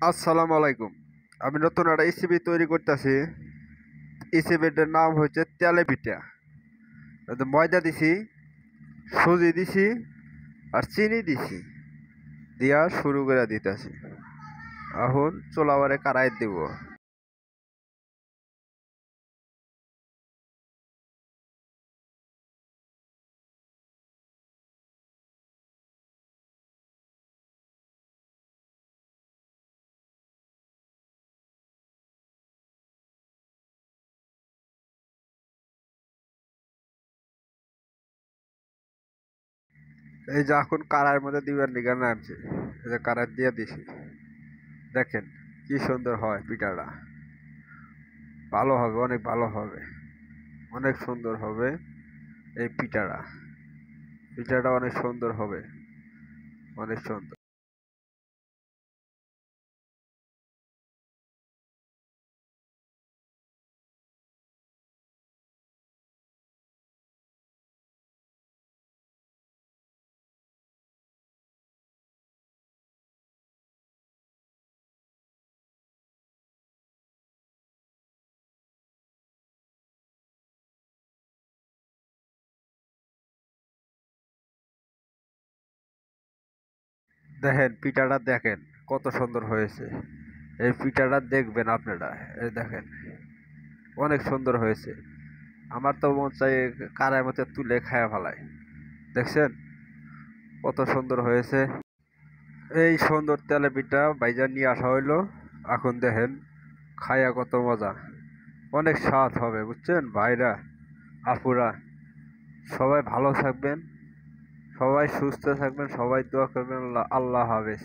আসসালামু আলাইকুম। আমি নতুন একটা রেসিপি তৈরি করতেছি। রেসিপিটার নাম হচ্ছে তেলে পিঠা। এতে ময়দা দিছি, সুজি দিছি, আর চিনি দিছি, দিয়া শুরু করে দিতেছি। এখন চোলাবারে কারাই দিব। এই যে এখন কারার মধ্যে দিবার নিগার নামছে, এই যে কারাই দিয়ে দিছি। দেখেন কি সুন্দর হয় পিঠাটা। ভালো হবে, অনেক ভালো হবে, অনেক সুন্দর হবে এই পিঠাটা। পিঠাটা অনেক সুন্দর হবে, অনেক সুন্দর। দেখেন পিঠাটা, দেখেন কত সুন্দর হয়েছে। এই পিঠাটা দেখবেন আপনারা, এই দেখেন অনেক সুন্দর হয়েছে। আমার তো মন চাই কারার মধ্যে তুলে খায়া ফেলাই। দেখছেন কত সুন্দর হয়েছে। এই সুন্দর তেলে পিঠা ভাইজা নিয়ে আসা হইলো। এখন দেখেন খায়া কত মজা, অনেক স্বাদ হবে বুঝছেন ভাইরা, আপুরা। সবাই ভালো থাকবেন, সবাই সুস্থ থাকবেন, সবাই দোয়া করবেন। আল্লাহ আল্লাহ হাফেজ।